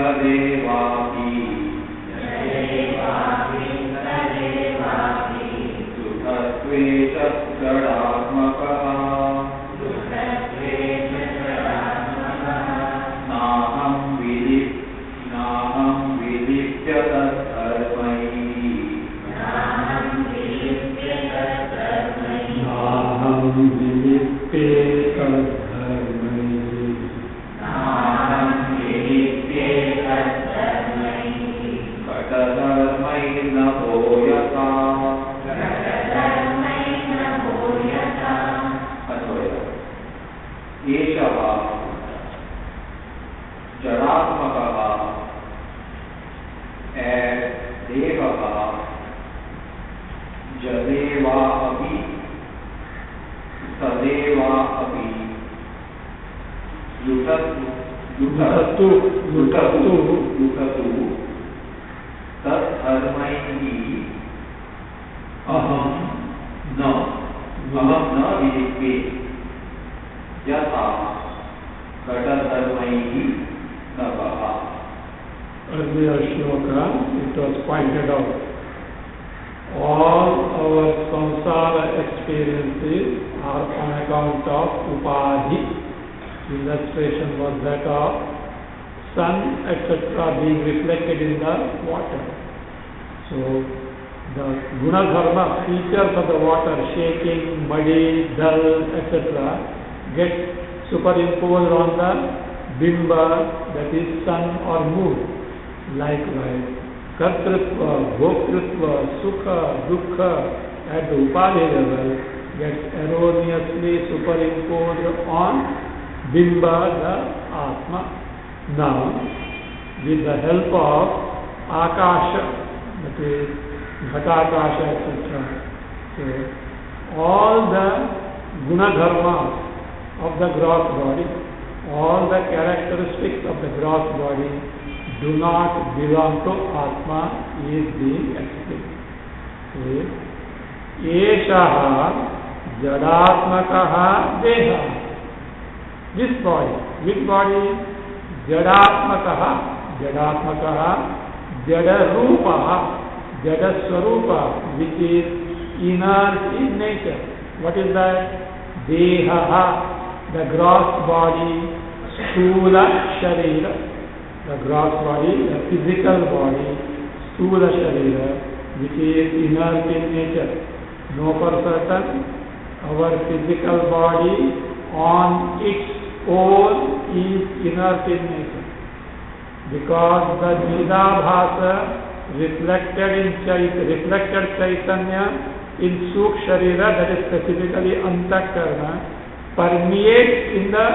तदेवापि सुखत्वे च जडात्मकः नाहं विलिप्य तद्धर्मैः घटधर्मैर्नभो यथा एषः जडात्मकः देहः जले वा अपि तदे वा अपि लुठतु तद्धर्मैः अहं न विलिप्ये यथा घटधर्मैः नभः. Earlier shloka, it was pointed out, all our samsara experiences are on account of upadhi. Illustration was that of sun, etc. being reflected in the water. So, the guna dharma, features of the water, shaking, muddy, dull, etc. get superimposed on the bimba, that is sun or moon. Likewise, kartrutva, bhoktritva, sukha, dukkha at the upadhi level gets erroneously superimposed on bimba, the atma. Now, with the help of akasha, that is ghatakasha, etc. So, all the guna dharmas of the gross body, all the characteristics of the gross body do not belong to Atma, is being explained. Eshaha jadatmakaha deha. This body, which body? Jadatmakaha, jadarupaha, jadaswarupa, which is inert in nature. What is that? Dehaha, the gross body, sthula sharira. The gross body, the physical body, sthula sharira, which is inert in nature. Know for certain, our physical body on its own is inert in nature. Because the Nidabhasa reflected Chaitanya in Sukh Sharira, that is specifically Antakarna, permeates in the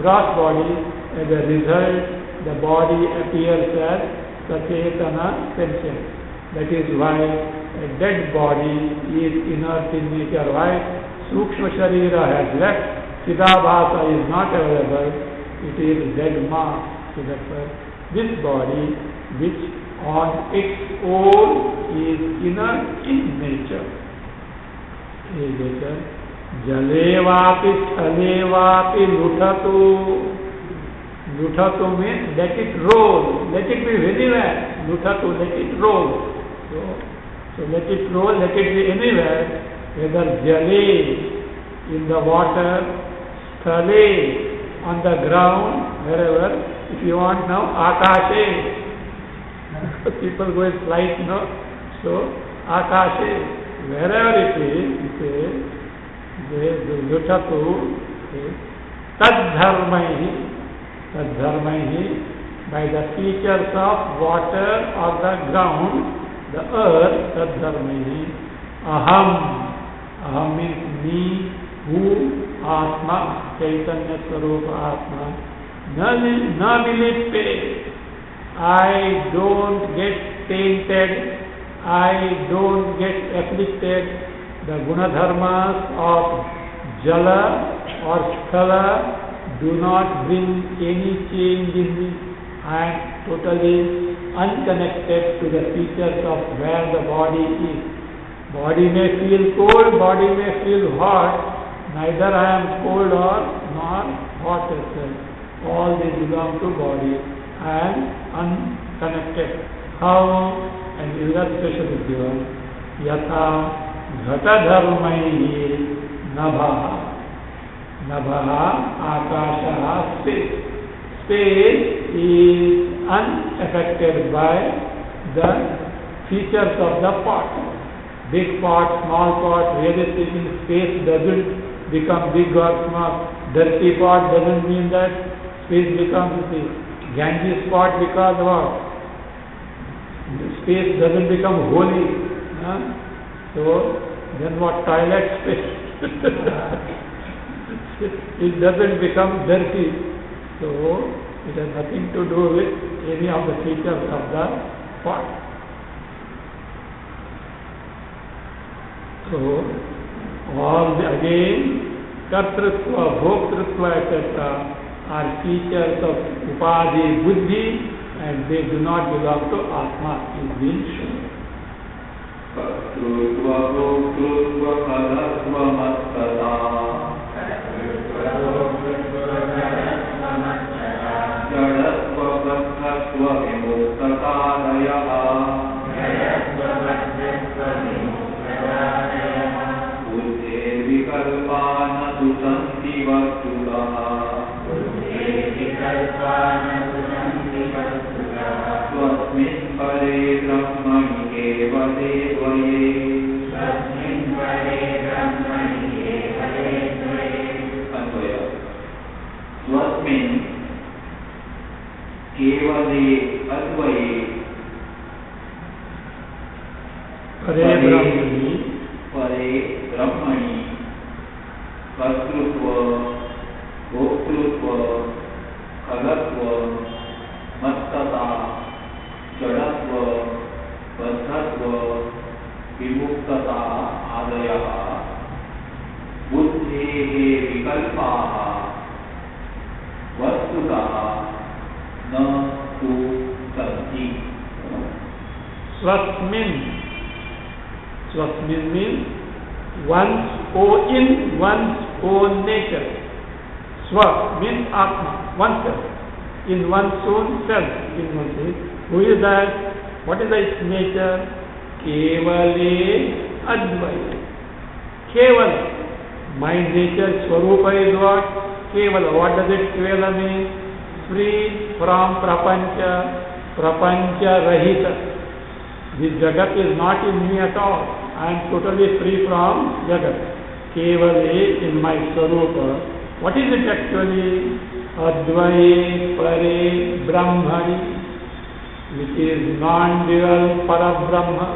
gross body. As a result, the body appears as Sachetana sentient. That is why a dead body is inert in nature. Why? Sukshma Sharira has left, Chidabhasa is not available, it is dead mass. So that's why this body, which on its own is inert in nature. Jalevapi Chalevapi Luthatu. Luthatu means let it roll, let it be anywhere. Luthatu, let it roll. So let it roll, let it be anywhere, whether Jale, in the water, Sthale, on the ground, wherever. If you want now, Akashe. People go in flight, no? So, Akashe, wherever it is, the Luthatu, Tadharmaihi, by the features of water or the ground, the earth, Tadharmaihi, Aham means me, who, Atma, Chaitanya Swarupa Atma, Na vilippe, I don't get tainted, I don't get afflicted. The guna dharmas of Jala or Sthala do not bring any change in me. I am totally unconnected to the features of where the body is. Body may feel cold, body may feel hot, neither I am cold or nor hot itself. All they belong to body. and unconnected. How? An illustration is given. Yatha ghatadharmaihi nabha. Nabha akasha space. Space is unaffected by the features of the pot. Big pot, small pot, really speaking, space doesn't become big or small. Dirty pot doesn't mean that space becomes big. Ganges pot because what? Space doesn't become holy. Huh? So, then what? Toilet space. It doesn't become dirty. So, it has nothing to do with any of the features of the pot. So, all again, kartrutva, bhoktrutva, etc. are features of upadhi, buddhi, and they do not belong to Atma, is being shown. Kartrutva, bhoktrutva, kalatva, mattata. Jadatva, baddhatva, vimuktata-dayah. Vikalpana susanti vastutah. Swasmin pare brahmani kevale dvaye. Anvaya. Swasmin kevale advaye. Pare brahmani. Pare brahmani. कर्तृत्व, भोक्तृत्व, कलत्व, मत्तता, जडत्व, बद्धत्व, विमुक्तता आदयः बुद्धेः विकल्पाः वस्तुतः न तु सन्ति. Swasmin. Swasmin means in one's own nature. Swa means Atma, oneself. In one's own self. In oneself. Who is that? What is its nature? Kevale Advaita. Kevala. My nature, Swarupa is what? Kevala. What does it Kevala mean? Free from Prapancha. Prapancha Rahita. This Jagat is not in me at all. I am totally free from Jagat. Kevale in my Swarupa. What is it actually? Advaye Pare Brahmani, which is non-dual Parabrahma,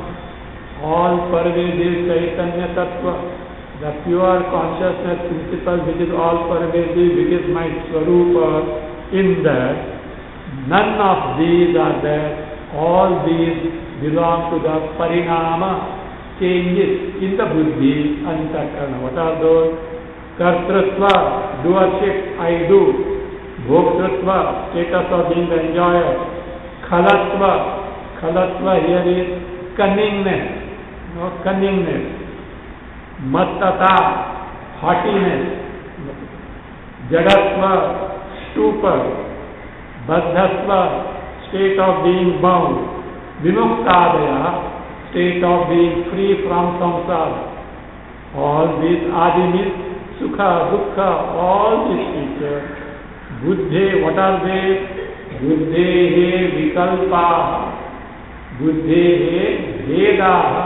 all pervasive Chaitanya Tattva, the pure consciousness principle which is all pervasive, which is my Swarupa. In that, none of these are there. All these belong to the Parinama, changes in the Buddhi and Antakarana. What are those? Kartrutva, doership, I do. Bhoktrutva, status of being the enjoyer. Khalatva here is cunningness. Mattata, haughtiness. Jadatva, stupor. Baddhatva, state of being bound. Vimuktadaya, state of being free from samsara. All these adi means sukha, dukkha, all these features. Buddhe, what are they? Buddhehe vikalpaha. Buddhehe vedaha.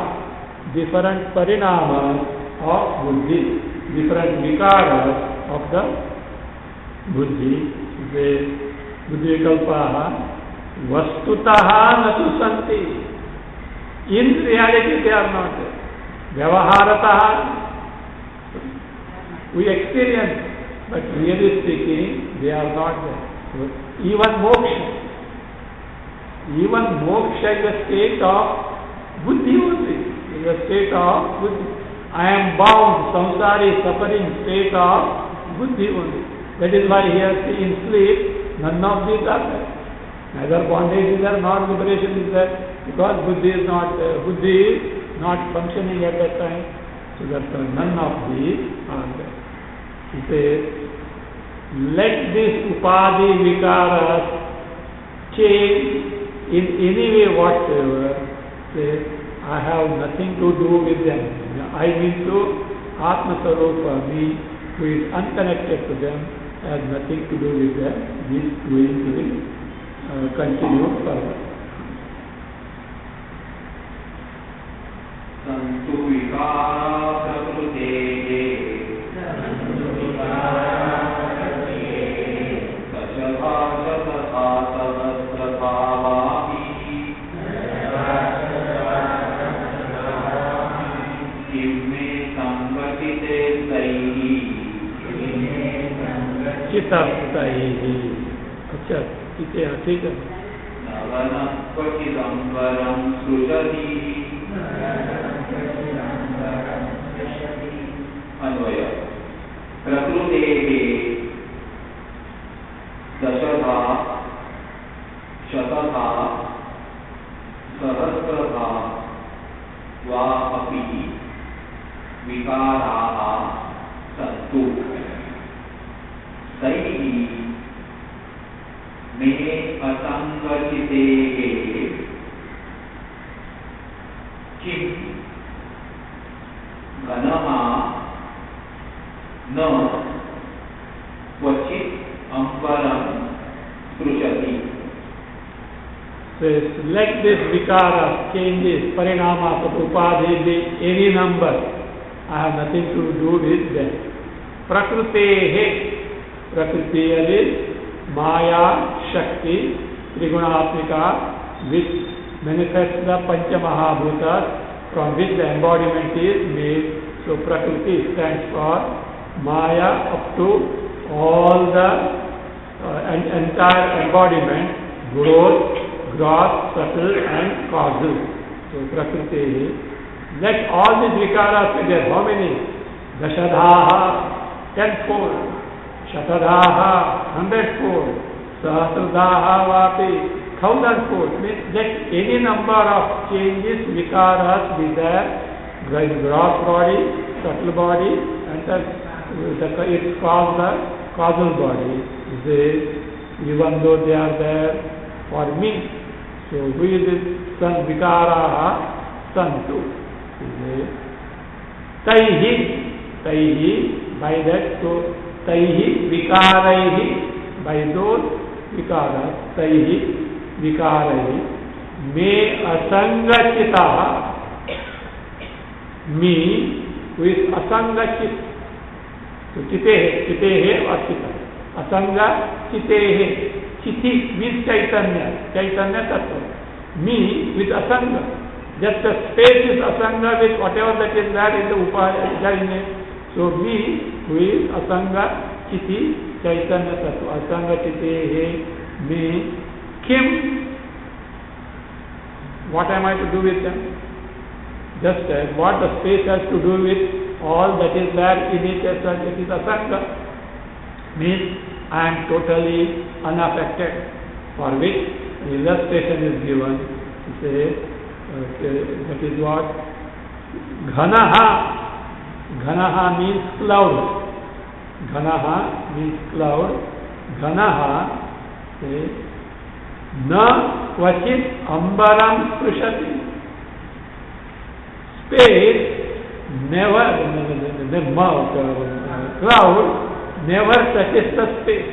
Different parinamas of buddhi. Different vikaras of the buddhi. Buddhi vikalpaha. Vastutaha natu santi. In reality they are not there. Vyavaharataha. We experience, but really speaking, they are not there. So even moksha is a state of buddhi only. Is a state of buddhi. I am bound, samsari, suffering, state of buddhi only. That is why here in sleep, none of these are there. Neither bondage is there, nor liberation is there, because buddhi is not there. Buddhi is not functioning at that time. So that none of these are there. He says, let these upadhi vikaras change in any way whatsoever, says, I have nothing to do with them. I mean to Atma Sarupa, me, who is unconnected to them, has nothing to do with them. This is going to be continued further. Santu vikara prakruteye अच्छा ठीक है नवनक्वचिदम्बरं सृजति अन्वय प्रकृतेः दशधा शतधा सहस्रधा वा अपि विकाराः सन्तु तैः मे असंगचितेः किं घनः न क्वचित् अम्बरं स्पृशति. Let this vikara, changes, parinamas of upadhi be any number. I have nothing to do with them. Prakrutehe, Prakriti is Maya, Shakti, Trigunaatmika, which manifests the Pancha Mahabhutas, from which the embodiment is made. So Prakriti stands for Maya up to all the entire embodiment, growth, gross, subtle and causal. So Prakriti. Let all these vikaras figure how many? Dashadhaha, tenfold. Shatadhaha, 100-fold. Sahasradhaha vapi, 1,000-fold. Means let any number of changes, vikaras be there, gross body, subtle body, and it's called the causal body. Even though they are there for me. So who is this? Vikaraha santu. Taihi, by that, so Taihi vikaraihi, by those vikaras, Taihi vikaraihi, me asangachitaha, me who is asangachit, so chitehe or chita, asanga chitehe, chiti means chaitanya tattva, me with asanga, just the space is asanga with whatever that is there in the upadhyaya. So me who is asanga chiti chaitanya tattva, asanga chitehe, me kim, what am I to do with them? Just as what the space has to do with all that is there in it, as such, it is asanga, means I am totally unaffected, for which an illustration is given. To say, that is what? Ghanaha means cloud. Ghanaha means cloud. Ghanaha, say, na kvachit ambaram sprushati. Space never, cloud never touches the space.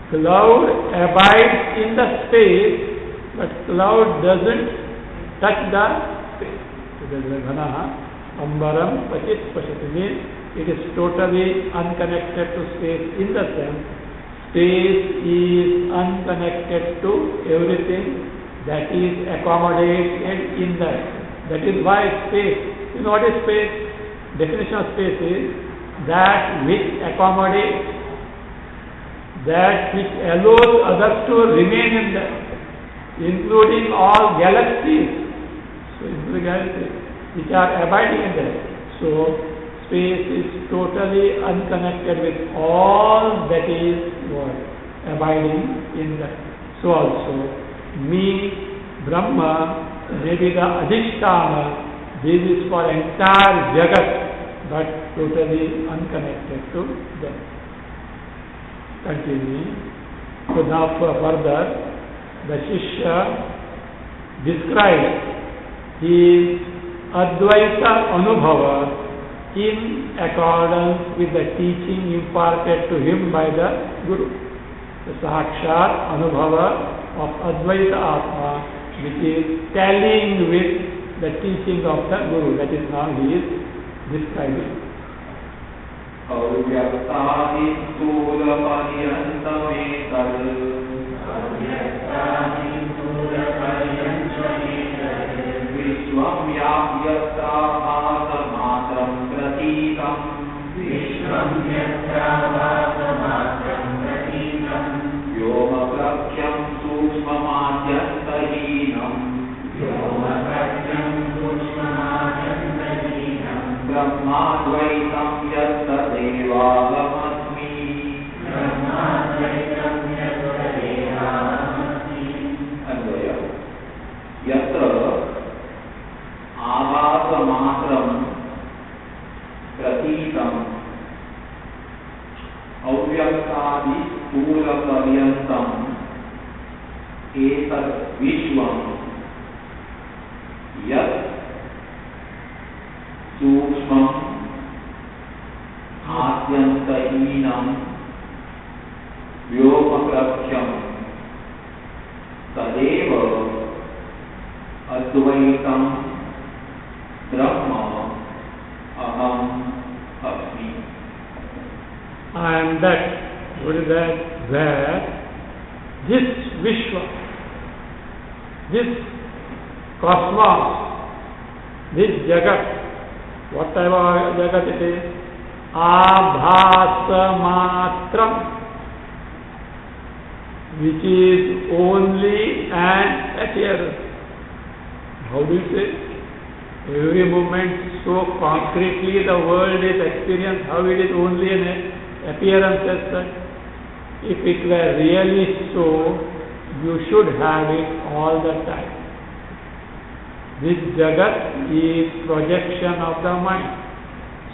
Cloud abides in the space, but cloud doesn't touch the space. So that is Ghanaha, Ambaram, Pachit, Pashati means it is totally unconnected to space in the sense space is unconnected to everything that is accommodated in that. That is why space, you know what is space? Definition of space is that which accommodates, that which allows others to remain in that, including all galaxies. So including galaxies which are abiding in that. So space is totally unconnected with all that is what? Abiding in that. So also me, Brahma, maybe the Adhisthana, this is for entire Jagat, but totally unconnected to them. Continuing. So now further, the Shishya describes his Advaita Anubhava in accordance with the teaching imparted to him by the Guru. The Sakshat Anubhava of Advaita Atma, which is tallying with the teaching of the Guru. That is now he is describing. Avyaktādi stūla paryantametal Vishvam yavyaktāvāsamatram pratītam Vyoma prakhyam sūksmamādhyantahīnam Brahmadvaitam yattadevagamasmi Anvaya Yatra Āvāsamatram Pratītam Avyaktādi Stūla Paryantam Etat Vishvam Yat Sūksmam Ātyantahīnam Vyomaprakhyam Tadeva Advaitam Brahma Aham Asmi. I am that. What is that? Where this Vishwa, this cosmos, this Jagat, what type of Jagat it is? Abhasamatram, which is only an appearance. How do you say? Every moment so concretely the world is experienced, how it is only an appearance as such. If it were really so, you should have it all the time. This Jagat is projection of the mind.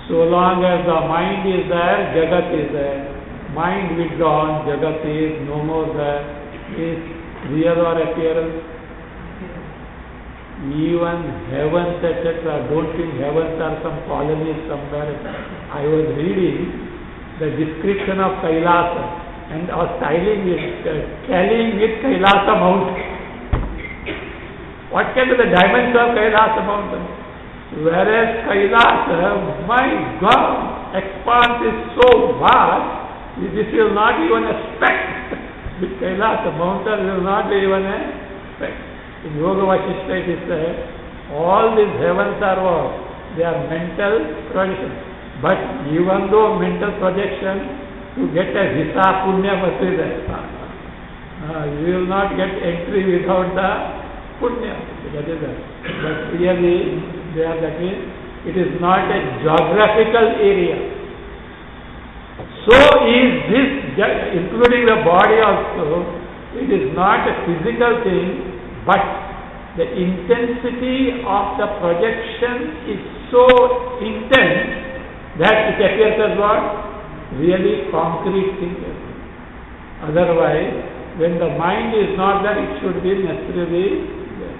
So long as the mind is there, Jagat is there. Mind withdrawn, Jagat is no more there. Is real or appearance? Even heavens, etc. Don't think heavens are some colonies somewhere. I was reading the description of Kailasa and I was tallying with Kailasa mountain. What can be the dimensions of Kailasa mountain? Whereas Kailasa, my God, expanse is so vast, this will not even a speck. With Kailasa mountain will not be even a speck. In Yoga Vasishtha it is said, all these heavens are what? They are mental projections. But even though mental projection, to get a visa punya must be there. You will not get entry without the punya. That is that. But really, that means it is not a geographical area. So is this, including the body also, it is not a physical thing, but the intensity of the projection is so intense that it appears as what? Really concrete thing. Otherwise, when the mind is not there, it should be necessarily there.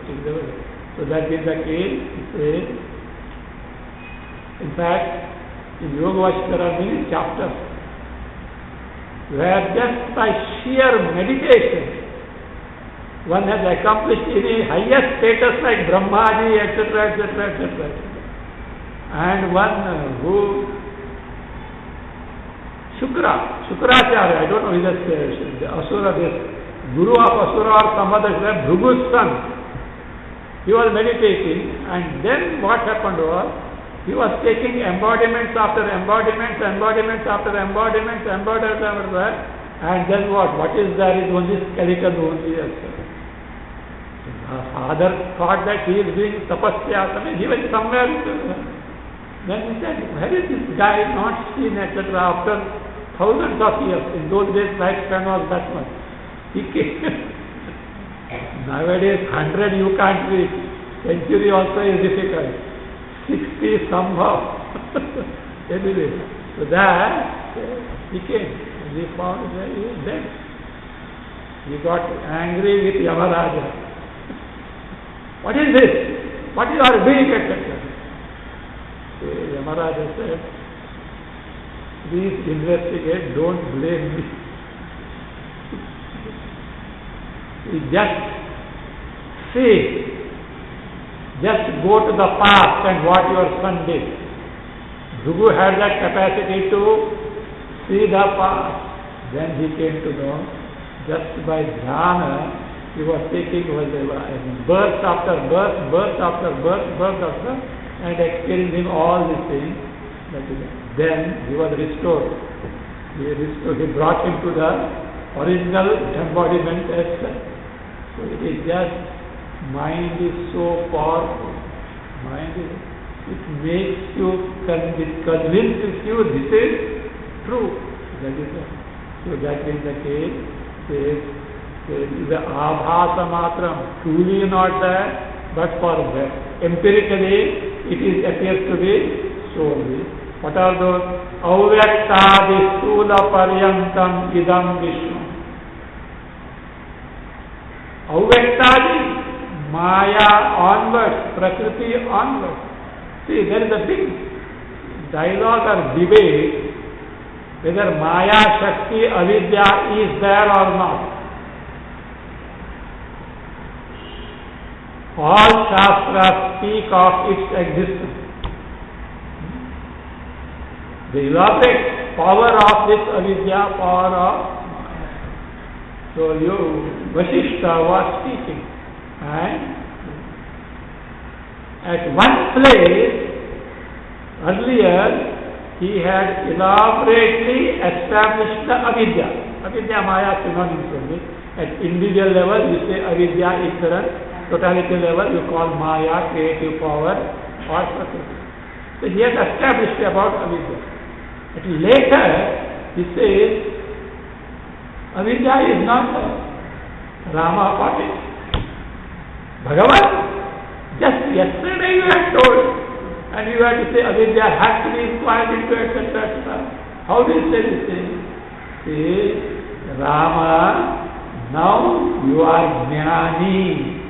So that is the case. In fact, in Yoga Vasishtha there are many chapters where just by sheer meditation one has accomplished any highest status like Brahmaji, etc., etc., etc. And one who, Shukracharya, I don't know, he's the Asura, this Guru of Asura or some other, Bhrugu's son. He was meditating, and then what happened was, he was taking embodiments after embodiments, embodiments after embodiments, embodiments after that, and then what? What is there is only skeleton only. Father thought that he is doing tapasya, he went somewhere. Then he said, where is this guy not seen, etc. after thousands of years? In those days, lifespan was that much. He came. Nowadays, 100 you can't reach. Century also is difficult. 60 somehow. Anyway, so that he came. And he found that he was dead. He got angry with Yamaraja. What is this? What you are doing, etc. So Yamaraja said, please investigate, don't blame me. Just see, just go to the past and what your son did. Bhrigu had that capacity to see the past. Then he came to know, just by dhyana, he was taking birth after birth, birth after birth, birth after, and experiencing all these things. Then he was restored. He brought him to the original embodiment as such. So it is just, mind is so powerful. It makes you, convinces you this is true. So that is the case. The abhasa matram, truly not there, but for empirically it appears to be so. What are those? Avyaktadi stula paryantam idam vishnu. Avyaktadi, Maya onwards, Prakriti onwards. See, there is a big dialogue or debate whether Maya, Shakti, Avidya is there or not. All Shastras speak of its existence. The elaborate power of this Avidya, power of Maya. So Vasishtha was speaking, and at one place earlier he had elaborately established the Avidya. Avidya, Maya synonyms only. At individual level you say Avidya, ignorance. Totality level you call Maya, creative power or Prakriti. So he has established about Avidya. But later he says Avidya is not Rama got it. Bhagavan, just yesterday you had told, and you had to say Avidya has to be inquired into, etc. How do you say this thing? See, Rama, now you are Jnani.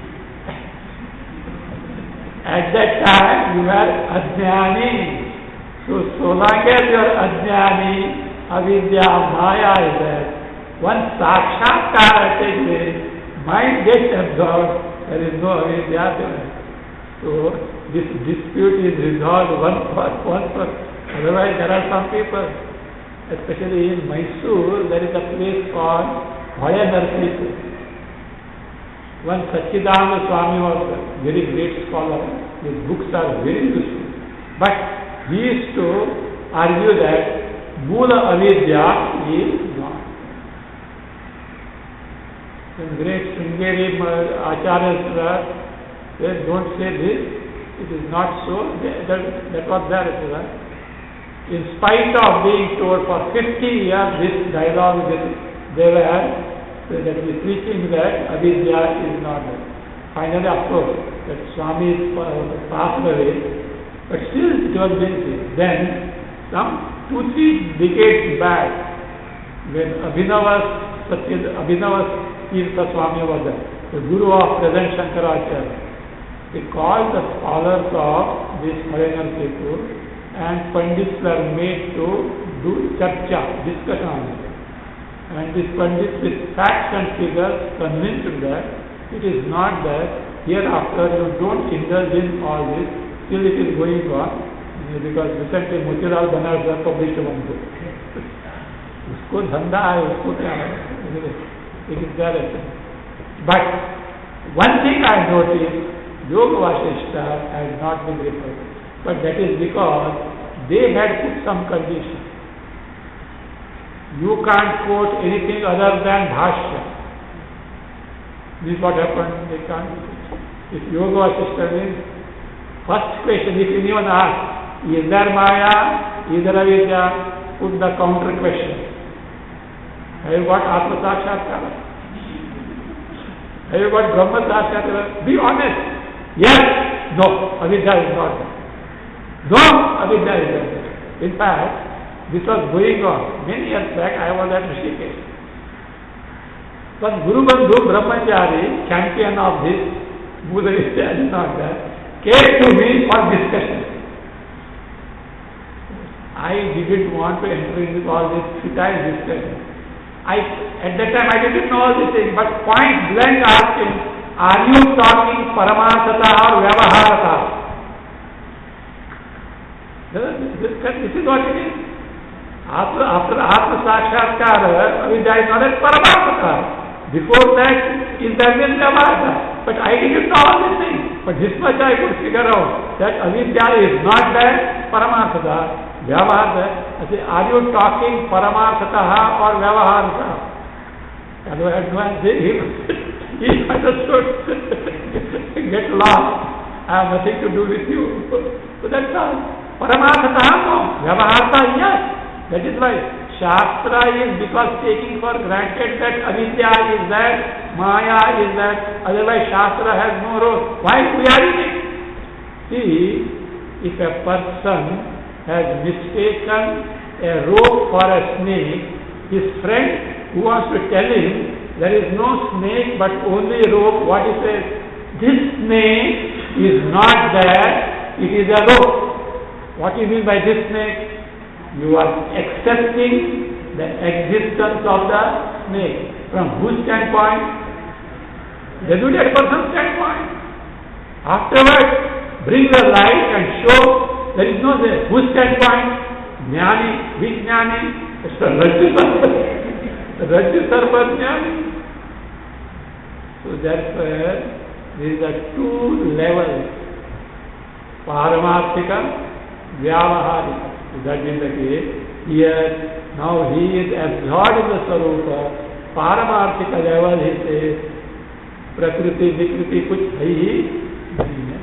At that time you were Ajnani. So long as you are Ajnani, Avidya, Maya is there. Once Sakshatkara takes place, mind gets absorbed, there is no Avidya there. So this dispute is resolved one for. Otherwise there are some people, especially in Mysore, there is a place called Bhayanarsi. One Satchidananda Swami was a very great scholar. His books are very useful. But he used to argue that Mula Avidya is not. Some great Sringeri Acharyas they don't say this, it is not so. That was there. In spite of being told for 50 years this dialogue, they were that we preaching that Avidya is not there. Finally, of course, that Swami passed away, but still it was being. Then, some 2-3 decades back, when Abhinava Tirtha Swami was there, the Guru of present Shankaracharya, they called the scholars of this Harinar Setu, and Pandits were made to do charcha, discussion on it. And these Pandits with facts and figures convinced that it is not that hereafter you don't indulge in all this, still it is going on, because recently Motilal Banarsa published one book. Usko dhanda hai, usko kya hai, it is there. But one thing I noticed, Yoga Vasishtha has not been referred, but that is because they had put some conditions. You can't quote anything other than Bhashya. This is what happened. They can't. If Yoga Vasishtha means, first question, if anyone asks, is there Maya, is there Avidya, put the counter question. Have you got Atma Sakshatkara? Have you got Brahma Sakshatkara? Be honest. Yes. No. Avidya is not there. No. Avidya is there. In fact, this was going on. Many years back, I was at Rishikesh. But Guru Bandhu Brahmachari, champion of this Buddhist and not that, came to me for discussion. I didn't want to enter into all this futile discussion. At that time I didn't know all these things, but point blank asked him, are you talking Paramarthata or Vyavaharata? This is what it is. After Atma Sakshatkara, Avidya is not as Paramarthata. Before that, is there been Vyavaharata. But I didn't know all these things. But this much I could figure out, that Avidya is not there, Paramarthata. Vyavaharata. I say, are you talking Paramarthata or Vyavaharata? He understood. Get lost. I have nothing to do with you. So that's all. Paramarthata, no. Vyavaharata, yes. That is why Shastra is because taking for granted that Avidya is that, Maya is that, otherwise Shastra has no role. Why we are in it? See, if a person has mistaken a rope for a snake, his friend who wants to tell him there is no snake but only rope, what he says? This snake is not there, it is a rope. What do you mean by this snake? You are accepting the existence of the snake. From whose standpoint? The that person's standpoint. Afterwards, bring the light and show. There is no there. Whose standpoint? Jnani, which Jnani? It's the Rajya Sarva Jnani. So therefore, there are two levels. Paramarthika, Vyavaharika. So that is the case. Here, now he is absorbed in the Sarupa. Paramarthika level, he says, Prakriti, Vikriti, kuch hai hi nahi hai.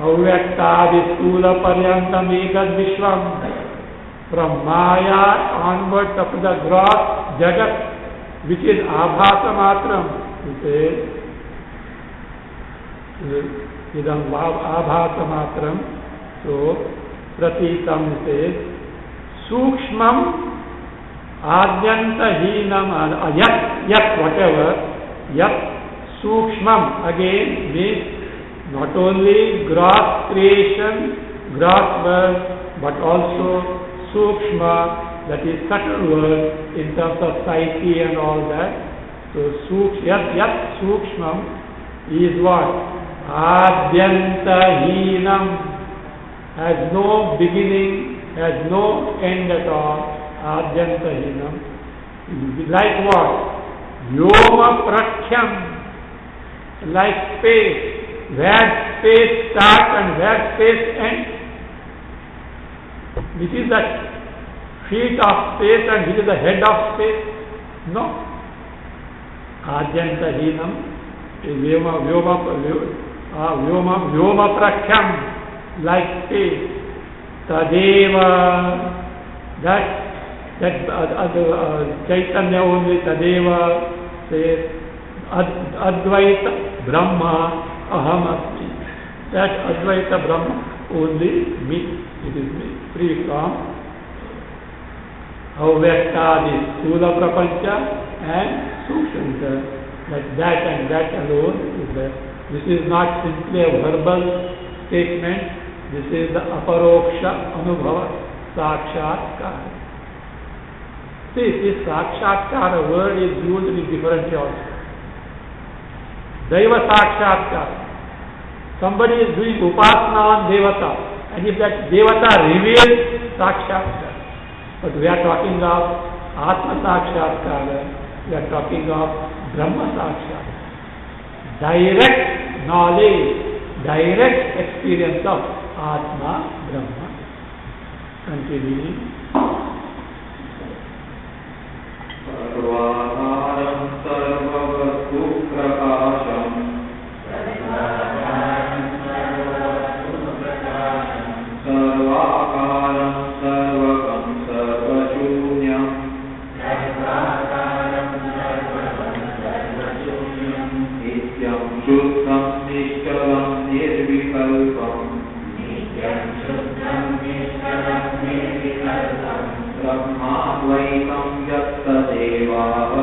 Avyakta Vistula Paryantam Ekad Vishwam. From Maya onwards up to the gross Jagat, which is Abhasa Matram. He says, Idam Abhasa Matram. So, Pratitam says, Sukshmam Adyanta Hinam Yat, whatever, Yat Sukshmam again means not only gross creation, gross world, but also Sukshma, that is subtle world in terms of psyche and all that. So Yat Sukshmam is what? Adyanta Hinam, has no beginning, has no end at all. Adyanta Hinam. Like what? Yoma Prakhyam, like space. Where space starts and where space ends. Which is the feet of space and which is the head of space? No. Adyanta Hinam, Vyoma Prakhyam, like space. Tadeva, that Chaitanya only, Tadeva says, Advaita Brahma, Aham Asmi. That Advaita Brahma only me, it is me, free from Avyakta, Sthula Prapancha and Sukshanta. That and that alone is there. This is not simply a verbal statement, this is the Aparoksha Anubhava, Sakshatkara. See, this Sakshatkara word is used in different also. Daiva Sakshatkara. Somebody is doing Upasana on Devata, and if that Devata reveals Sakshatkara. But we are talking of Atma Sakshatkara, we are talking of Brahma Sakshatkara. Direct knowledge, direct experience of Atma, Brahma. Continuing. Sarvākāram sarvavatu prakāṣam sarvākāram sarvakam sarvashunyam nityam shuddham nishkalam nirvikalpam Brahmadvaitam yatta devāha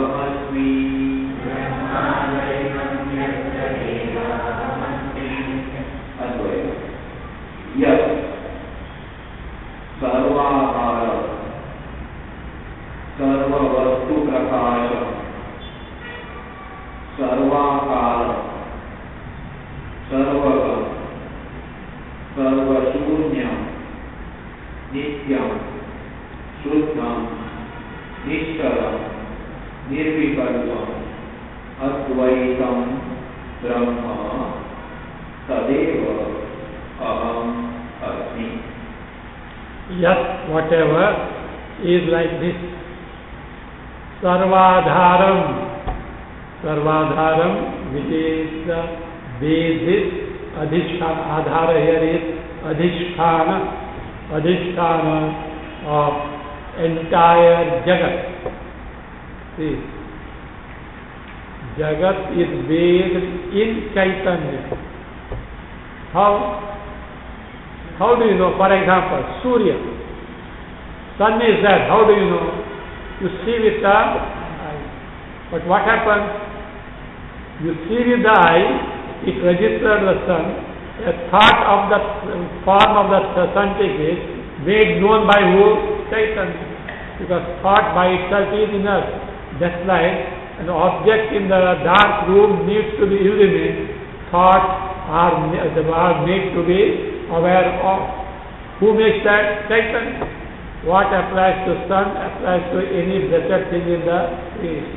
सर्वशून्यं नित्यं शुद्धं निश्चलं निर्विकल्पम् अद्वैतं ब्रह्म तदेव अहम् अस्मि. Yes, whatever is like this. Sarvadharam, Sarvadharam, which is the basis, Adhisthana. Adhara here is Adhisthana, Adhisthana of entire Jagat. See, Jagat is based in Chaitanya. How do you know? For example, Surya. Sun is there. How do you know? You see with the eye. But what happens? You see with the eye, it registers the sun. A thought of the form of the sun is made known by who? Chaitanya. Because thought by itself is inert. Just like an object in the dark room needs to be illuminated. Thoughts are made to be aware of. Who makes that? Chaitanya. What applies to sun applies to any blessed thing in the space.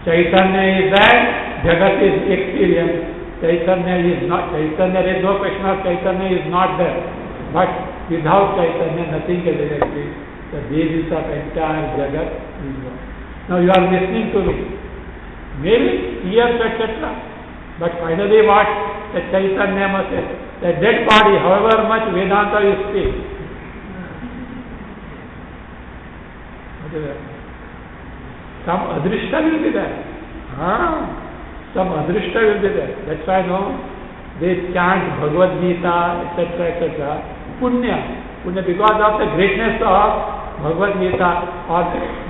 Chaitanya is there, Jagat is experience. Chaitanya is not. Chaitanya, there is no question of Chaitanya is not there. But without Chaitanya, nothing can exist. The basis of entire Jagat is one. Now you are listening to me. Maybe ears, etc. But finally what? The Chaitanya must say. The dead body, however much Vedanta you speak. Some adrishta will be there. Some adrishta will be there. That's why they chant Bhagavad Gita, etc., etc. Punya, because of the greatness of Bhagavad Gita or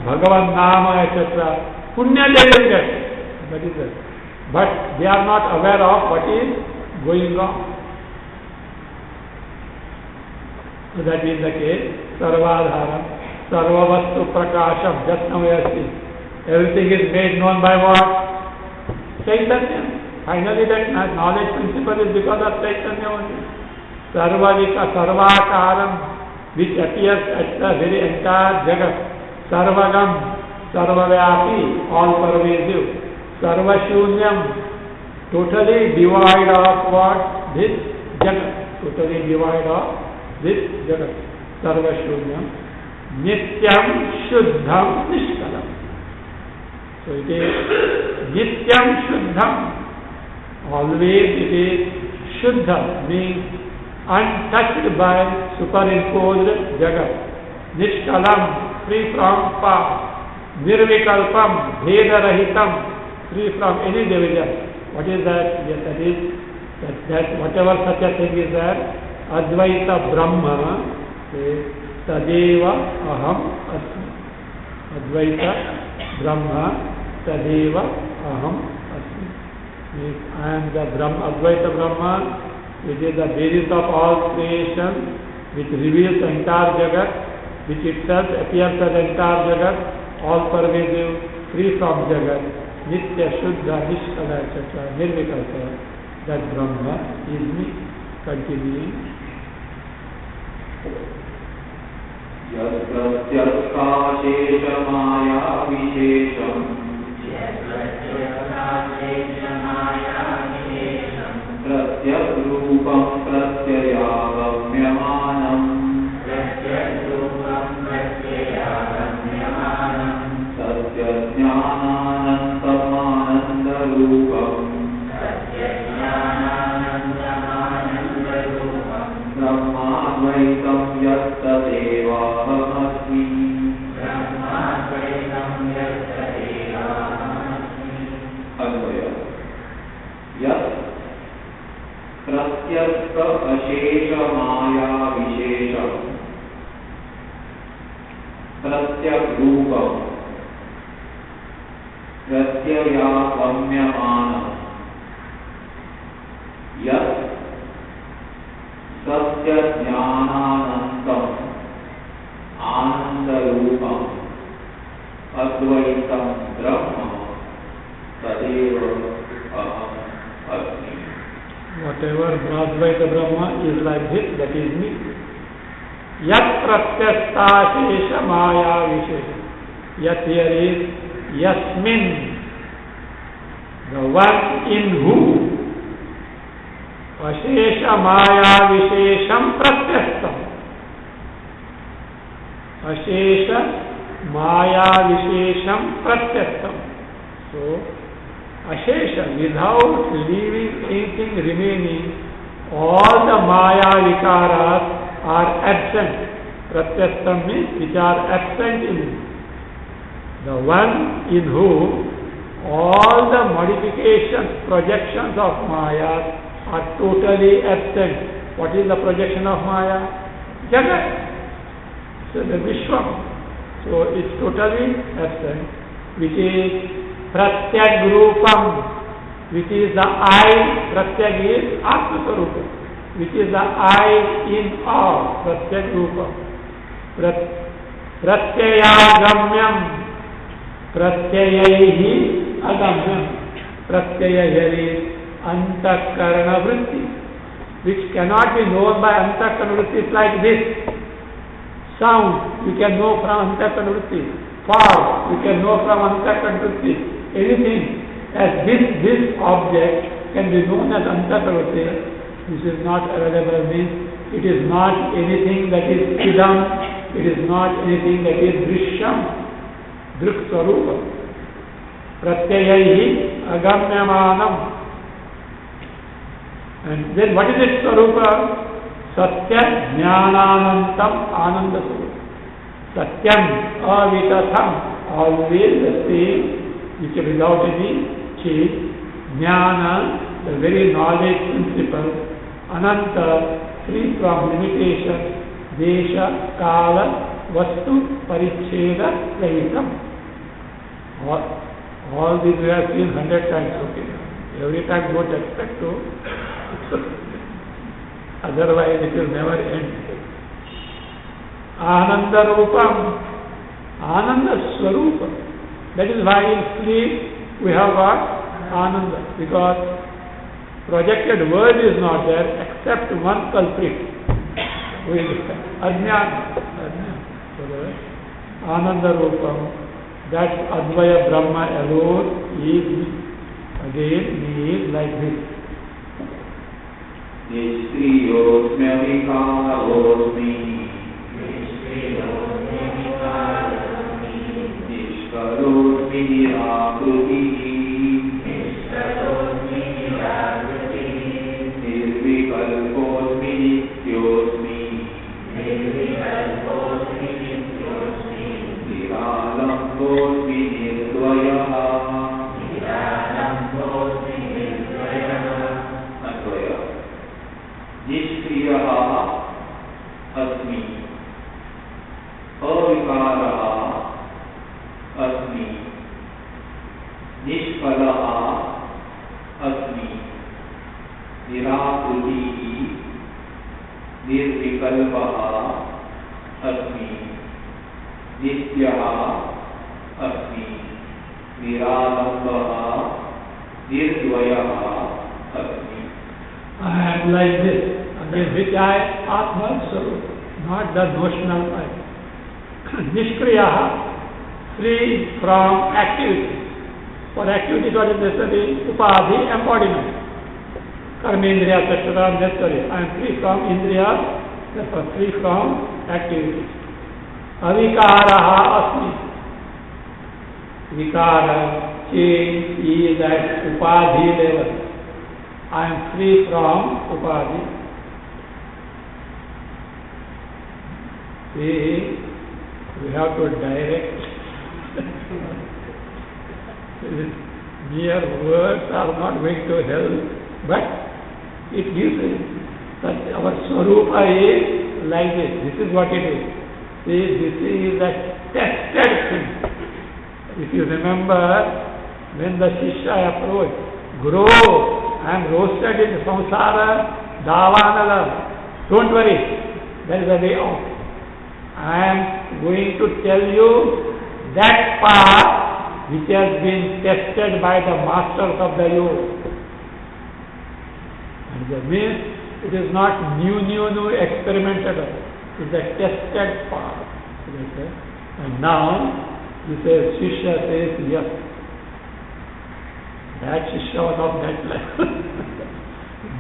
Bhagavan Nama, etc. Punya they will get. That is it. But they are not aware of what is going on. So that is the case. Sarvadharam. Sarvavastu prakasham, just now we are seeing. Everything is made known by what? Chaitanya. Finally that knowledge principle is because of Chaitanya only. Sarvakaram, which appears at the very entire Jagat. Sarvagam, Sarvavyapi, all pervasive. Sarvashunyam, totally devoid of what? This Jagat. Totally devoid of this Jagat. Sarvashunyam. Nityam Shuddham Nishkalam. So it is Nityam Shuddham. Always it is Shuddha, means untouched by superimposed Jagat. Nishkalam, free from past. Nirvikalpam, Bheda Rahitam, free from any division. What is that? Yes, that is that whatever such a thing is there, Advaita Brahma is Tadeva aham asmi. Advaita Brahma, Tadeva aham asmi. Means I am the Brahma, Advaita Brahma, which is the basis of all creation, which reveals the entire Jagat, which itself appears as entire Jagat, all pervasive, free from Jagat, Nitya, Shuddha, Nishkala, etc., Nirvikalpa. That Brahma is me. Continuing. यत्प्रत्यक्षाशेषमाया विशेषम् प्रत्यग्रूपं प्रत्ययागम्यमानम् सत्यज्ञानानन्तमानन्दरूपम् ब्रह्माद्वैतं यत्तदेवाहमस्मि. अन्वय यत् प्रत्यस्त अशेष माया विशेषम् प्रत्यक रूपम् प्रत्ययागम्यमानम् यत् सत्य ज्ञानानंतम आनंदरूपम अद्वैतम ब्रह्म तदेव अहम अस्मि. whatever brought by the Brahma is like this, that is me. Yat pratyastha shesha maya vishesha. Yat here is yasmin, the one in who. Ashesha maya vishesham pratyastham. Ashesha maya vishesham pratyastham. So, ashesha, without leaving anything remaining, all the maya vikaras are absent. Pratyastham means which are absent in it. The one in whom all the modifications, projections of maya are totally absent. What is the projection of maya? Jagat. So the Vishwam. So it's totally absent, which is Pratyag Rupam, which is the I. Pratyag is Atma Sarupa, which is the I in all. Pratyag Rupam. Pratyayagamyam. Pratyayaihi agamyam. Pratyaya is Antakarana Vritti, which cannot be known by Antakarana Vritti. It's like this. Sound, you can know from Antakarana Vritti. Far, you can know from Antakarana Vritti. Anything, as this object can be known as Antakarana Vritti. This is not available, means it is not anything that is idam, it is not anything that is drishyam. Drik Swarupa. Pratyayaihi agamyamanam. And then what is its Swarupa? Satya Jnananantam Ananda Swarupa. Satyam Avitatham, always the same, which is without any change. Jnana, the very knowledge principle. Ananta, free from limitation. Desha, Kala, Vastu, Paricheda, Rahitam. All these we have seen 100 times. Okay. Every time don't expect to. Otherwise it will never end. Ananda Rupam. Ananda Swarupa. That is why in sleep we have got Ananda. Because projected word is not there except one culprit. Who is Ajnana. Ananda Rupam. That Advaya Brahma alone is again like this. Nishriyosmi vikarosmi. Nishkarosmi nirakriti. Nirvikalposmi nityosmi. Niralambosmi nirdvayah. Advaya. Nishkriyah asmi. Avikarah asmi. Nishkalah asmi. Nirakriti. Nirvikalpah asmi. Nityah asmi. Niralambah nirdvayah asmi. I am like this, against which I Atma Swarupa, not the notional I. Nishkriya, free from activity. For activity what is necessary? Upadhi, embodiment. Karmendriya, Chakra, necessary. I am free from Indriya, therefore free from activity. Avikaraha asmi. Vikara, change is at Upadhi level. I am free from Upadhi. See, we have to direct. Mere words are not going to help, but it gives that our Swarupa is like this. This is what it is. See, this is a tested thing. If you remember, when the Shishya approached, Guru, I am roasted in samsara, davanala. Don't worry, there is a way out. I am going to tell you that path which has been tested by the masters of the yoga. And the means it is not new experimented. It is a tested path. Okay? And now you say Shishya says yes. That Shishya was of that level.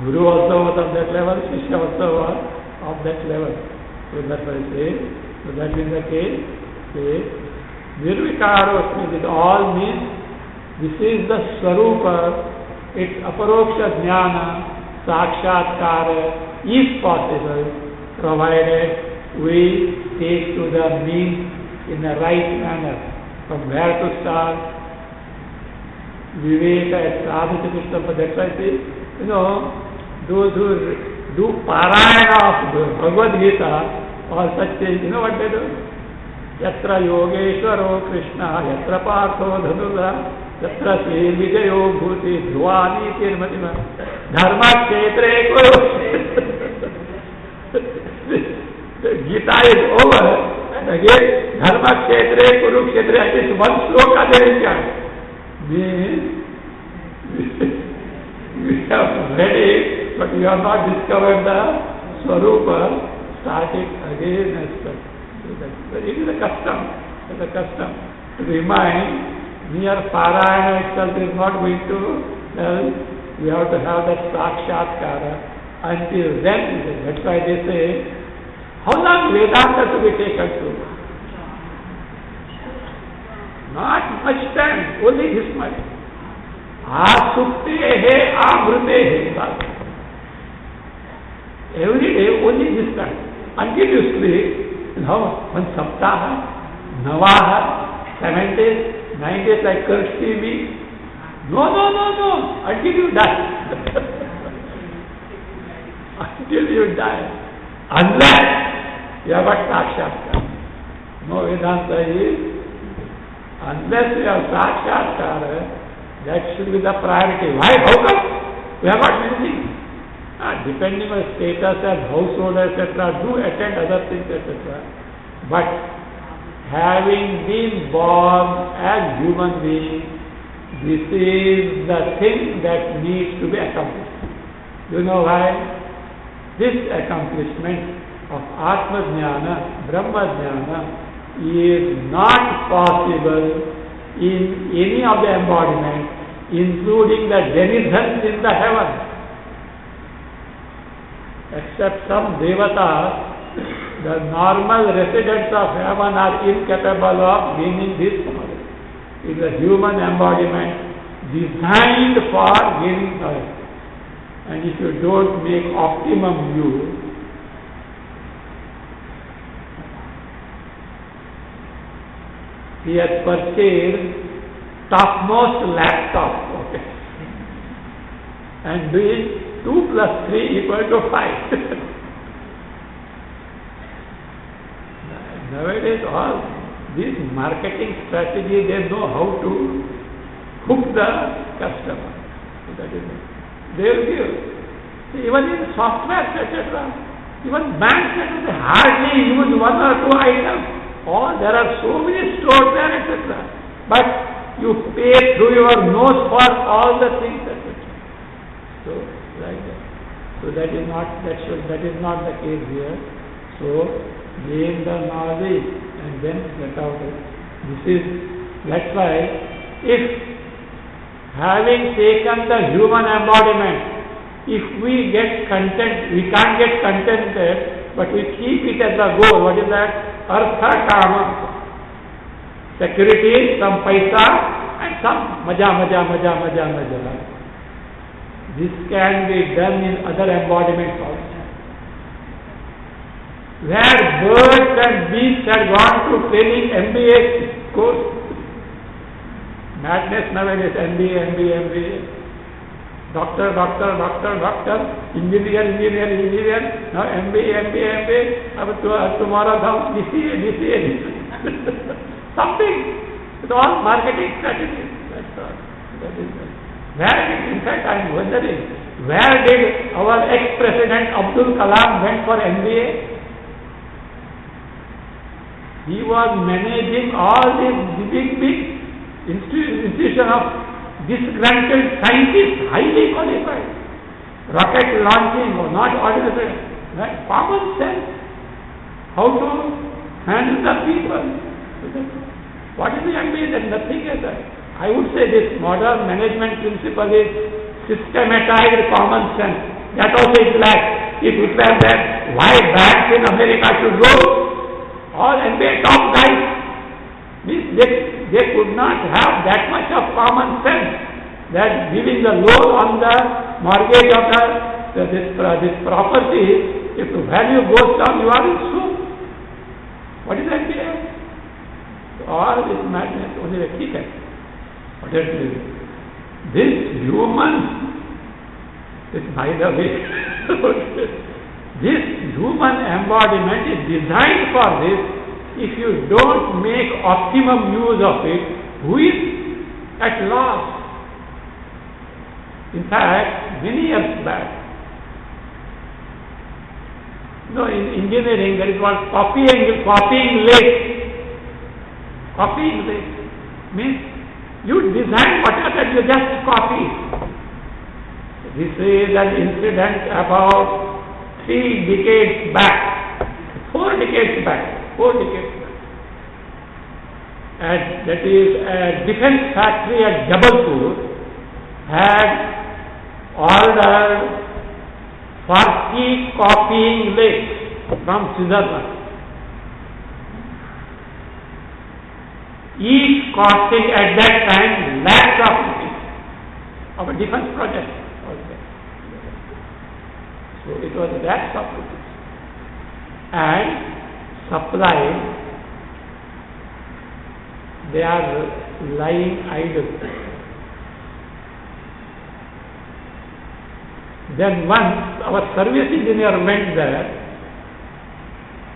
Guru also was of that level, Shishya also was of that level. So that's why I say, so that is the case, say, Nirvikarosmi, it all means this is the Swarupa, its aparoksha jnana, sakshatkara is possible provided we take to the means in the right manner. From where to start? Viveka and Sadhana Krishna, that's why I say, you know, those who do parayana of Bhagavad Gita or such things, you know what they do? Yatra Yogeshwaro Krishna, Yatra Partho Dhanuda, Yatra Sri Vijayo Bhuti, Dhvani Tirmatima, Dharma Kshetre Kuru. The Gita is over, and again, Dharma Kshetre Kuru Kshetre, at least one sloka there is here. Means, we have read it, but we have not discovered the Swarupa. Start it again as such. It is a custom. It is a custom to remind. Mere parayana itself is not going to help. We have to have that sakshatkara. Until then, that's why they say, how long Vedanta to be taken to? Not much time, only this much. Asuktehe amrutehe. Every day, only this time. Until you sleep, you know, one saptaha, navaha, 7 days, 9 days like Kirsti week. No. Until you die. Until you die. Unless you have a sakshatkara. No, Vedanta is, unless you have sakshatkara, that should be the priority. Why? How come? We have got anything. Depending on status and household, etc., do attend other things, etc. But having been born as human being, this is the thing that needs to be accomplished. You know why? This accomplishment of Atma Jnana, Brahma Jnana, is not possible in any of the embodiments, including the denizens in the heaven. Except some devatas, the normal residents of heaven are incapable of gaining this knowledge. It is a human embodiment designed for gaining knowledge. And if you don't make optimum use, he has purchased topmost laptop, okay, and doing 2 + 3 = 5. Nowadays, all these marketing strategy, they know how to hook the customer. That is it. They will give. See, even in software, etc., even banks, they hardly use 1 or 2 items. Or there are so many stores there, etc. But you pay through your nose for all the things, etc. So, like that. So that is not the case here. So gain the knowledge and then get out of it. That's why if having taken the human embodiment, if we get content, we can't get contented, but we keep it as a goal. What is that? Artha kama. Security, some paisa, and some maja. This can be done in other embodiments also. Where birds and beasts had gone to training MBA course. Madness nowadays, MBA. Doctor, engineer. Now MBA. Tomorrow DCA. Something. It's all marketing strategies. That's all. That is it. In fact, I am wondering, where did our ex-president Abdul Kalam went for MBA? He was managing all these big institution of disgruntled scientists, highly qualified. rocket launching or not ordinary, right? Common sense. How to handle the people. What is the MBA? That nothing is that. I would say this modern management principle is systematized common sense. That also is lack. If it were that, why banks in America should rule? All MBA top guys, means they could not have that much of common sense that giving the loan on the mortgage of this property, if the value goes down, you are in soup. What is MBA? All this madness, only the ticket. What is this? This human, by the way, this human embodiment is designed for this. If you don't make optimum use of it, who is at loss? In fact, many years back, in engineering there is one copying lake. Copying lake means you design whatever you just copy. This is an incident about 4 decades back. And that is a defense factory at Jabalpur had ordered 40 copying lakes from Switzerland. Each costing at that time lakhs of rupees of a defense project. So it was lakhs of rupees. And supplied, they are lying idle. Then once our service engineer went there,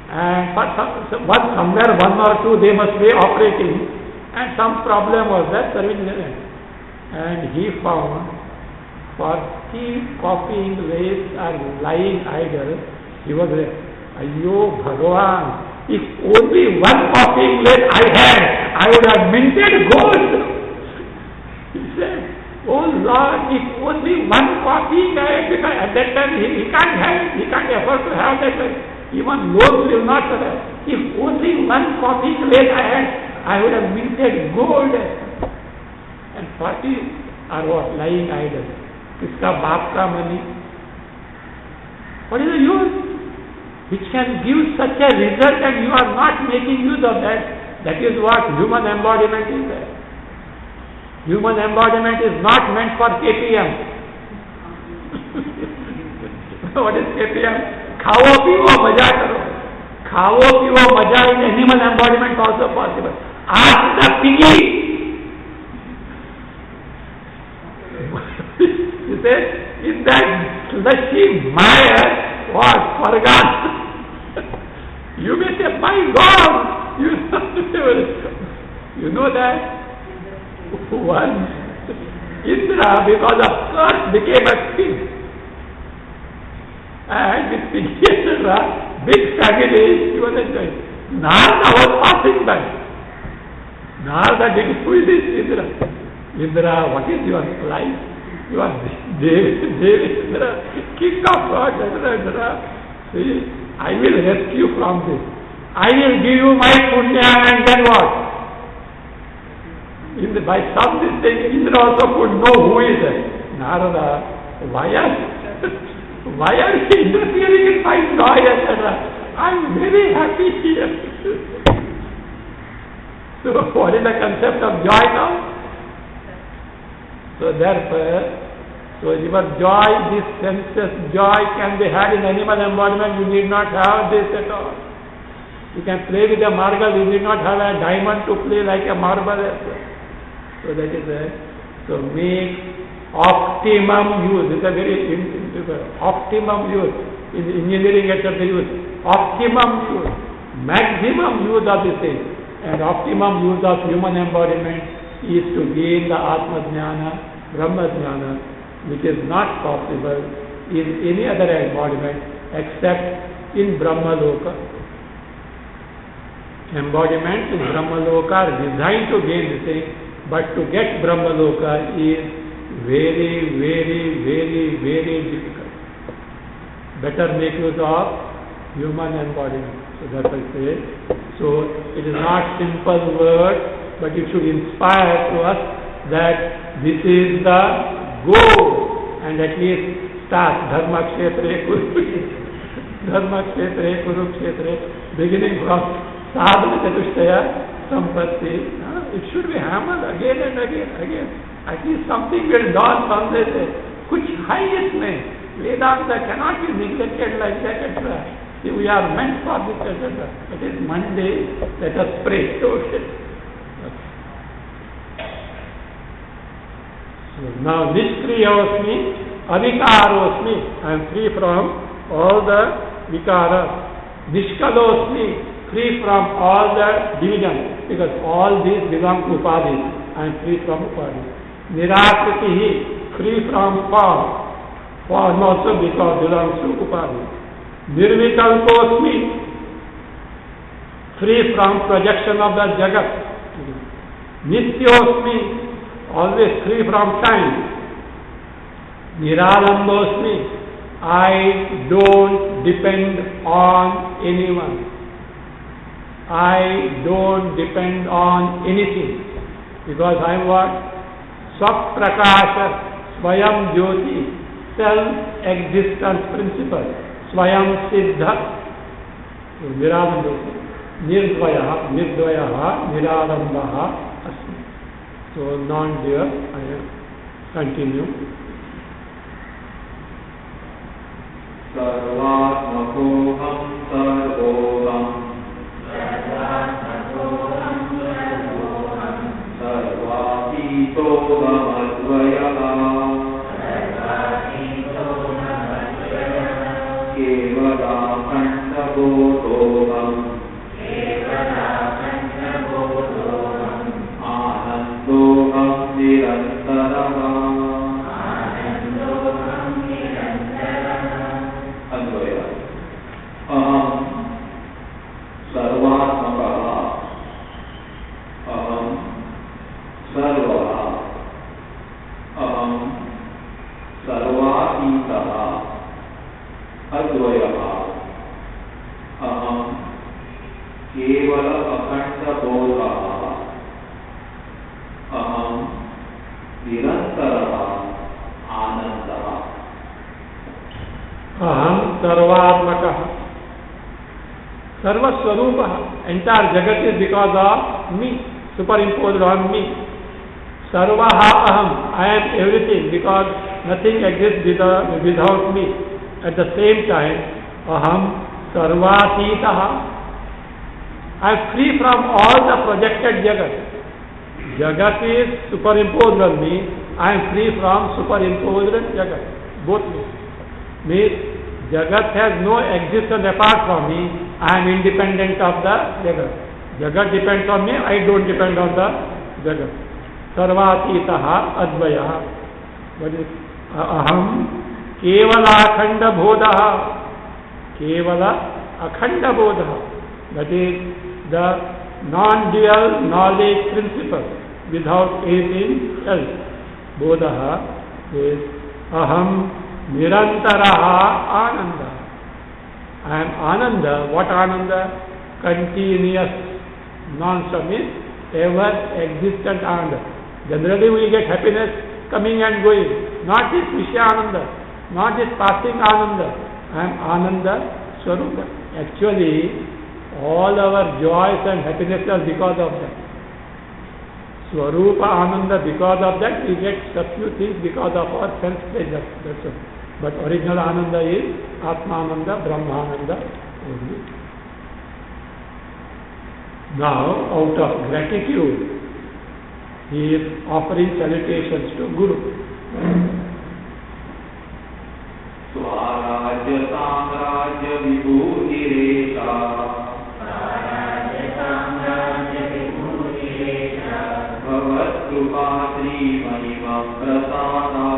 and somewhere 1 or 2 they must be operating, and some problem was there, service engineer. And he found 40 copying lathes are lying idle. He was there. Ayyo Bhagavan, if only one copying lathe I had, I would have minted gold. He said, oh Lord, if only one copying I had, because at that time he can't afford to have that. Even loans will not survive. If only one copying lathe I had, I would have minted gold. And 40 are what? Lying idle. Kiska baap ka money? What is the use? Which can give such a result and you are not making use of that. That is what human embodiment is there. Human embodiment is not meant for KPM. What is KPM? Khao pivo maja karo. Khao pivo maja in animal embodiment also possible. Ask the piggy. You say, in that slushy mire, what? Forgot. You may say, my God! You know that? Once Indra, because of curse, became a pig. And with piggy Indra, big family, he was enjoying. Narada was passing by. Narada did, who is this Indra? Indra, what is your life? You are Devi Indra, king of God, Indra. See, I will rescue from this. I will give you my punya and then what? By some this thing, Indra also could know who is it. Narada, why are you interfering in my joy, etc.? I am very happy here. So what is the concept of joy now? So therefore, your joy, this senseless joy can be had in animal embodiment. You need not have this at all. You can play with a marble. You need not have a diamond to play like a marble. So that is it. So make optimum use. It's a very optimum use. In engineering, etc. use. Optimum use. Maximum use of this thing. And optimum use of human embodiment is to gain the Atma Jnana, Brahma Jnana, which is not possible in any other embodiment except in Brahma Loka. Embodiments in Brahma Loka are designed to gain the thing, but to get Brahma Loka is very, very, very, very difficult. better make use of human embodiment. So that's what I say. So it is not simple word, but it should inspire to us that this is the goal, and at least start Dharma Kshetre Kurukshetre, beginning from Sadhana Chatushtaya Sampatti. It should be hammered again and again. At least something will dawn someday. Kuch hai isme. Vedanta cannot be neglected like that, etc. We are meant for this, etc. It is Monday. Let us pray. Okay. So now Nishkriyosmi, Avikarosmi. I am free from all the vikaras. Nishkalosmi, free from all the divisions, because all these belong to upadhis. I am free from upadhis. Nirakritihi, free from form. Form also because belongs to upadhis. Nirvikalposmi, free from projection of the jagat. Nityosmi, always free from time. Niralambosmi, I don't depend on anyone. I don't depend on anything, because I am what? Swaprakasha, Swayam Jyoti, self-existence principle, Swayam Siddha, Niralambosmi, Nirdvayaha, Niralambaha Asmi. So non-dual, I am continue. Sarvatmakoham sarvoham sarvapitoham advayah kevalakhandabotoham anandoham nirantarah. Sarvaswarupa, entire Jagat is because of me, superimposed on me. Sarvaha aham, I am everything because nothing exists without me. At the same time, aham sarvatitaha, I am free from all the projected Jagat. Jagat is superimposed on me, I am free from superimposed Jagat. Both means Jagat has no existence apart from me. I am independent of the Jagat. Jagat depends on me, I don't depend on the Jagat. Sarvatitaha advayaha. What is aham kevala akhanda bodhaha. Kevala akhanda bodhaha. That is the non-dual knowledge principle without anything else. Bodhaha is aham nirantaraha ananda. I am Ananda. What Ananda? Continuous, non-stop means ever existent Ananda. Generally we get happiness coming and going. Not this Vishya Ananda, not this passing Ananda. I am Ananda Swarupa. Actually, all our joys and happiness are because of that. Swarupa Ananda, because of that we get a few things because of our sense pleasure. That's all. But original Ananda is Atmananda, Brahmananda only. Now, out of gratitude, he is offering salutations to Guru. Swarajya Samrajya Vibhudiresha Bhavat Krupa Sri Mahimam Prasada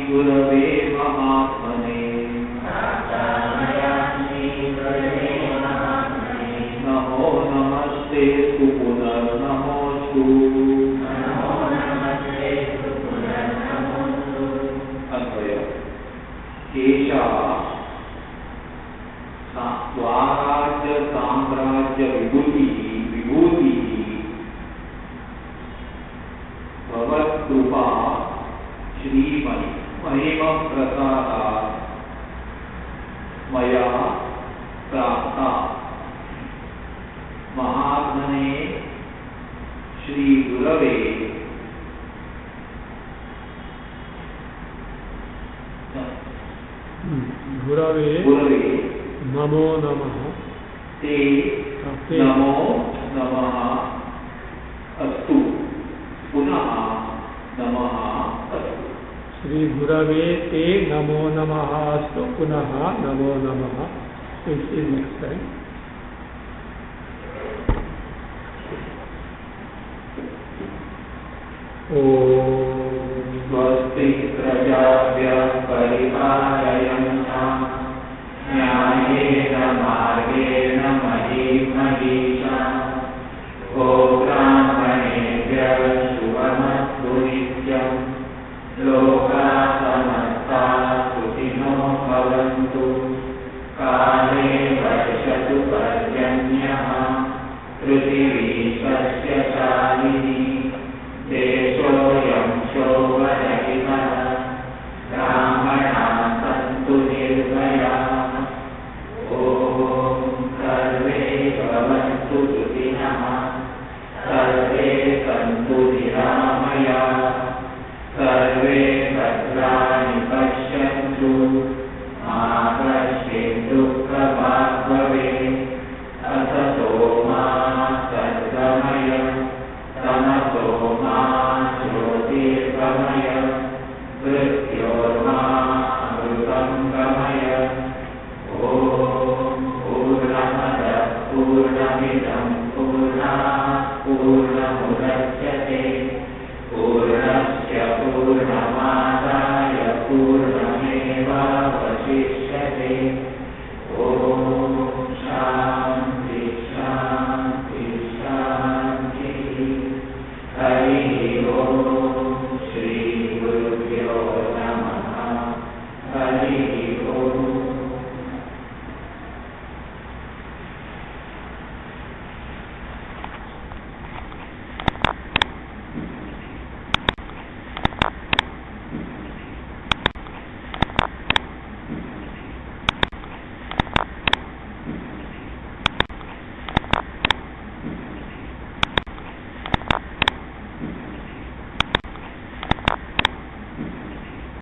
Gurave Mahatmane Namo Namaste Punar Namostu एषा स्वाराज्य साम्राज्य विभूतिः भवत्कृपा श्रीमहिमप्रसादात् मया प्राप्ता। महात्मने श्री गुरवे गुरवे नमो नमः। ते नमो नमः अस्तु। पुनः नमः अस्तु। श्री गुरवे ते नमो नमः अस्तु। पुनः नमो नमः। Next time. स्वस्ति प्रजाभ्यः परिपालयन्ताम् न्यायेन मार्गेण महीम् महीषाम्। गोब्राह्मणेभ्यः शुभमस्तु नित्यम्। लोकाः समस्ताः सुखिनो भवन्तु। काले वर्षतु पर्जन्यः। पृथिवी सस्यशालिनी। देशोऽयं शोभरहितः। ब्राह्मणाः सन्तु निर्भयाः। ॐ सर्वे भवन्तु सुखिनः। सर्वे सन्तु निरामयाः। सर्वे भद्राणि पश्यन्तु। मा कश्चित् दुःखभाग् भवेत्। असतो मा सद्गमय। तमसो मा ज्योतिर्गमय। मृत्योर्मामृतं गमय। ॐ पूर्णमदः पूर्णमिदं पूर्णात् पूर्णमुदच्यते। पूर्णस्य पूर्णमादाय